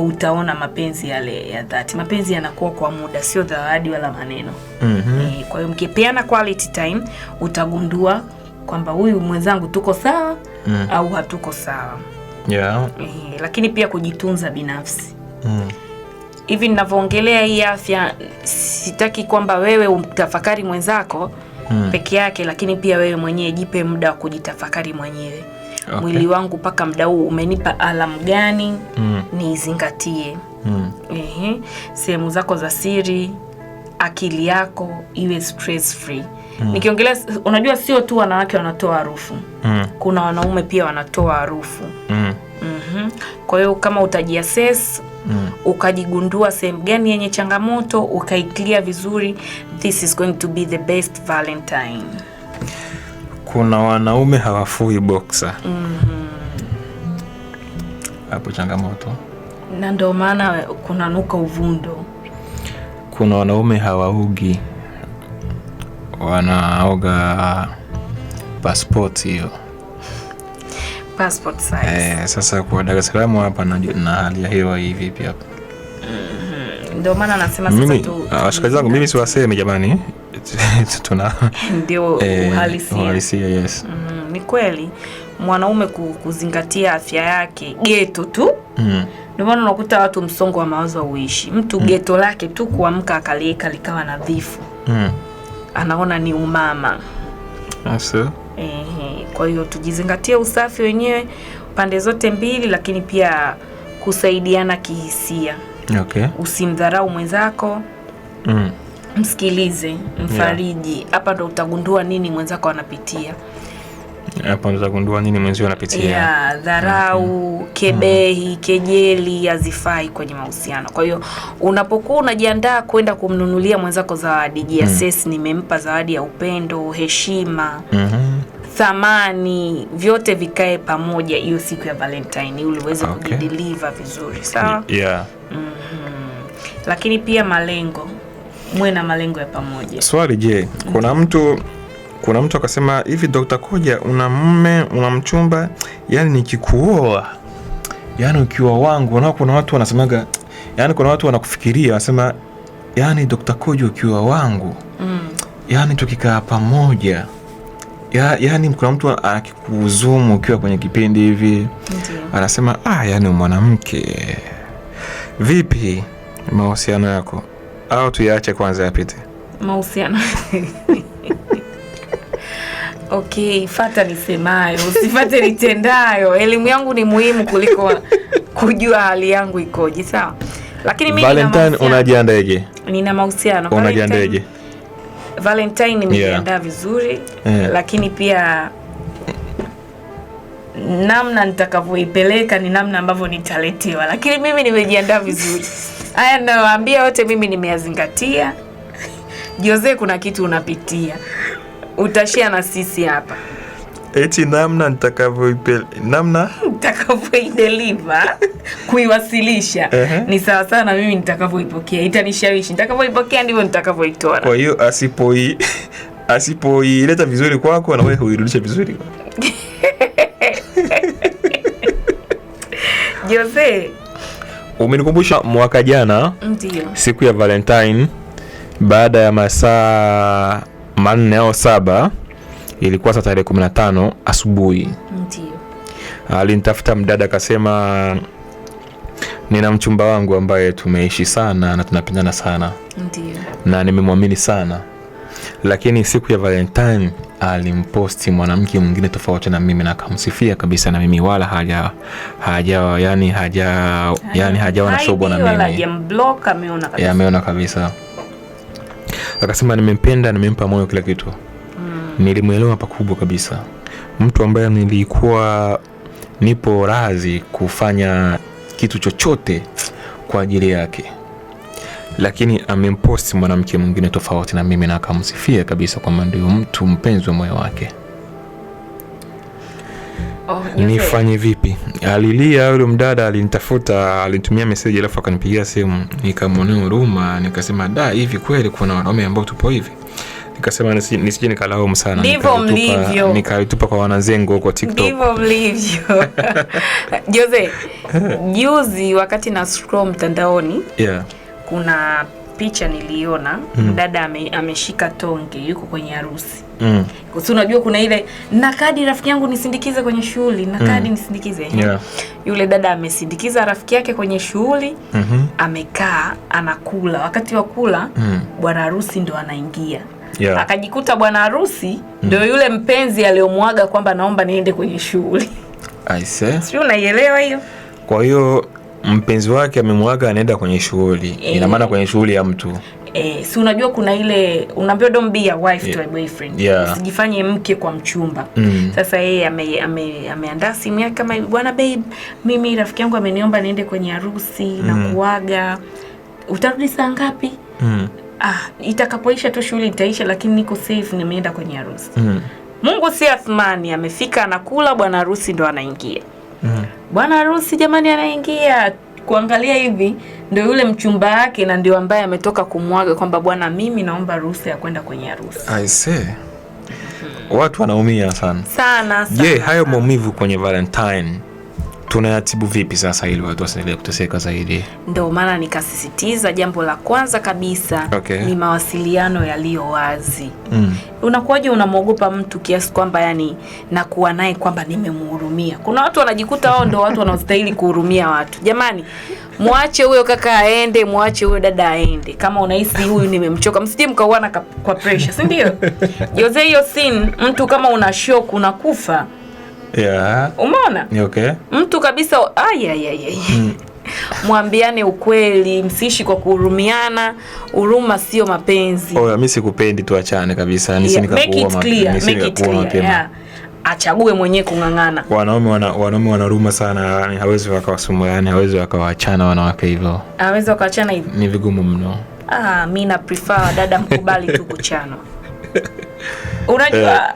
utaona mapenzi yale ya dhati. Mapenzi yanakuwa kwa muda, sio zawadi wala maneno. Kwa hiyo mkipeana quality time utagundua kwamba huyu mwenzangu tuko sawa au hatuko sawa. Lakini pia kujitunza binafsi. Hivi ninavyoongelea hii afya, sitaki kwamba wewe umtafakari mwenzako peke yake, lakini pia wewe mwenyewe jipe muda wa kujitafakari mwenyewe. Mwili wangu paka muda huu umenipa alamu gani? Niizingatie. Sehemu zako za siri, akili yako iwe stress free. Nikiongelea, unajua sio tu wanawake wanatoa harufu. Kuna wanaume pia wanatoa harufu. Kwa hiyo kama utajiassess, ukajigundua sehemu gani yenye changamoto, ukaiclear vizuri, this is going to be the best Valentine. Kuna wanaume hawafui boxer. Hapo changamoto. Na ndio maana kuna nuka uvundo. Kuna wanaume hawaogi. Wanaoga passport hiyo. Passport size. Sasa kwa Dar es Salaam hapa na hali ya hewa hivi vipi hapa? Ndio maana nasema sasa tu. Washikaji zangu mimi siwaseme jamani. Tuna ndio uhalisia. Yes. Ni kweli mwanaume kuzingatia afya yake geto tu. Ndio maana unakuta watu msongo wa mawazo uishi. Mtu geto lake tu kuamka akalieka likawa nadhifu. Anaona ni umama. Asa. Kwa hiyo tujizingatie usafi wenyewe pande zote mbili, lakini pia kusaidiana kihisia. Usimdharau mwenzako. Msikilize, mfariji. Hapa ndo utagundua nini mwenzako anapitia. Hapa ndo utagundua nini mwenzio anapitia. Dharau, kebehi, kejeli hazifai kwenye mahusiano. Kwa hiyo unapokuwa unajiandaa kwenda kumnunulia mwenzako zawadi, jiassess, nimempa zawadi ya upendo, heshima, thamani, vyote vikae pamoja hiyo siku ya Valentine ili uweze kujideliver vizuri, sawa? Lakini pia malengo. Mwe na malengo ya pamoja. Swali, je, kuna mtu akasema hivi, Dr. Koja, una mume, una mchumba, yani nikikuoa, yani ukiwa wangu, na kuna watu wanasemaga, yani kuna watu wanakufikiria, wanasema yani Dr. Koja ukiwa wangu, yani tukikaa pamoja, yani kuna mtu akikuzumu ukiwa kwenye kipindi hivi, anasema yani mwanamke. Vipi mahusiano yako? Au tuyaache kwanza yapite? Mahusiano. Fata nisemayo, usifate nitendayo. Elimu yangu ni muhimu kuliko kujua hali yangu ikoje, sawa? Lakini mimi Valentine unajiandaje? Nina mahusiano. Unajiandaje? Valentine nimejiandaa vizuri, lakini pia namna nitakavyoipeleka ni namna ambavyo nitaletewa, lakini mimi nimejiandaa vizuri. Haya ninawaambia wote mimi nimeyazingatia. Jose, kuna kitu unapitia, utashare na sisi hapa. Eti namna nitakavyoideliver, kuiwasilisha ni sawa sana mimi nitakavyoipokea. Itanishawishi, nitakavyoipokea ndivyo nitakavyoitoa. Kwa hiyo asipoileta vizuri kwako na wewe huirudisha vizuri kwako. Jose, umenikumbusha mwaka jana, ndio siku ya Valentine, baada ya masaa 4 au 7, ilikuwa saa tarehe 15 asubuhi. Ndio alinitafuta mdada akasema, nina mchumba wangu ambaye tumeishi sana na tunapendana sana. Ndio. Na nimemwamini sana. Lakini siku ya Valentine alimposti mwanamke mwingine tofauti na mimi na akamsifia kabisa, na mimi wala hajaona shobo na mimi. Wala hajamblock, ameona kabisa. Ameona kabisa. Akasema nimempenda, nimempa moyo kila kitu. Nilimuelewa pakubwa kabisa. Mtu ambaye nilikuwa nipo radhi kufanya kitu chochote kwa ajili yake, lakini amemposti mwanamke mwingine tofauti na mimi na akamsifia kabisa kwamba ndio mtu mpenzi wa moyo wake. Nifanye vipi? Alilia yule mdada, alinitafuta, alinitumia message alafu akanipigia simu, nikamwonea huruma, nikasema hivi kweli kuna wanaume ambao tupo hivi? nikasema nisije nikalaumu sana. Ndivyo mlivyo. Nikaitupa kwa wanazengo kwa TikTok. Ndivyo mlivyo. Jose, juzi wakati na scroll mtandaoni, kuna picha niliona dada ameshika tonge, yuko kwenye harusi. Kwa sababu unajua kuna ile na kadi rafiki yangu nisindikize kwenye shughuli, na kadi nisindikize. Yule dada amesindikiza rafiki yake kwenye shughuli, amekaa anakula. Wakati wa kula bwana harusi ndo anaingia. Akajikuta bwana harusi ndio yule mpenzi aliyomwaga kwamba naomba niende kwenye shughuli. I see. Sio, unaielewa hiyo? Kwa hiyo mpenzi wake amemwaga anaenda kwenye shughuli. Ina maana kwenye shughuli ya mtu. Si unajua kuna ile unaambiwa don't be a wife to a boyfriend. Usijifanye mke kwa mchumba. Sasa yeye ameandaa simu yake kama bwana babe, mimi rafiki yangu ameniomba niende kwenye harusi na kuaga. Utarudi saa ngapi? Itakapoisha tu shughuli itaisha, lakini niko safe, nimeenda kwenye harusi. Mungu si Athmani, amefika anakula, bwana harusi ndo anaingia. Bwana harusi jamani anaingia, kuangalia hivi ndio yule mchumba wake na ndio ambaye ametoka kumwaga kwamba bwana mimi naomba ruhusa ya kwenda kwenye harusi. I see. Watu wanaumia sana. Sana. Hayo maumivu kwenye Valentine tunayatibu vipi sasa ili watu wasiendelee kuteseka zaidi? Ndio maana nikasisitiza jambo la kwanza kabisa ni mawasiliano yaliyo wazi. Unakuwaje unamwogopa mtu kiasi kwamba yani na kuwa naye kwamba nimemhurumia? Kuna watu wanajikuta wao ndio watu wanaostahili kuhurumia watu. Jamani, muache huyo kaka aende, muache huyo dada aende. Kama unahisi huyu nimemchoka, msije mkauana kwa pressure, si ndio? Jose, hiyo scene mtu kama una shock unakufa. Umeona? Mtu kabisa mwambiane ukweli, msiishi kwa kuhurumiana. Huruma sio mapenzi. Mimi sikupendi, tuachane kabisa. Make it clear. Achague mwenyewe kungangana. Wanaume wana huruma sana, yani hawezi wakawasumbua, yani hawezi wakawaachana wanawake hivyo. Hawezi wakaachana hivyo. Ni vigumu mno. Mimi na prefer dada mkubali tu kuchana. Unajua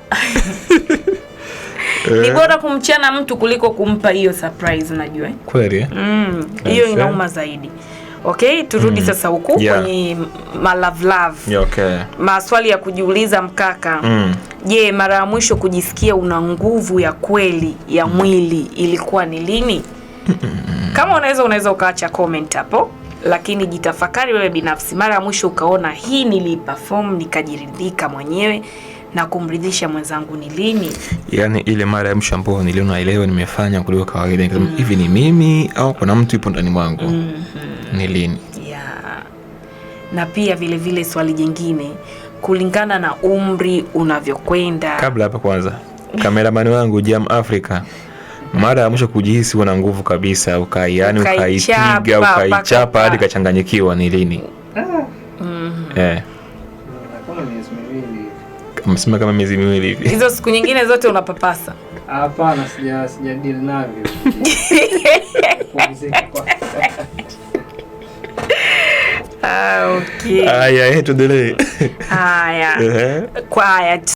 ni bora kumchana mtu kuliko kumpa hiyo surprise, unajua kweli hiyo inauma zaidi. Turudi sasa huku kwenye love. Maswali ya kujiuliza mkaka. Je, mara ya mwisho kujisikia una nguvu ya kweli ya mwili ilikuwa ni lini? Kama unaweza ukaacha comment hapo, lakini jitafakari wewe binafsi, mara ya mwisho ukaona hii niliperform nikajiridhika mwenyewe na kumridhisha mwenzangu ni lini? Yani ile mara ya mwisho ambapo niliona leo nimefanya kuliko kawaida, hivi ni mimi au kuna mtu yupo ndani mwangu? Ni lini? Na pia vile swali jingine, kulingana na umri unavyokwenda. Kabla hapa kwanza, kameramani wangu Jam Africa, mara ya mwisho kujihisi una nguvu kabisa ukaipiga ukaichapa hadi kachanganyikiwa ni lini? Msema kama miezi miwili hivi. Hizo siku nyingine zote unapapasa? Hapana, sija deal navyo. Okay. Haya, tuendelee. Haya. Quiet.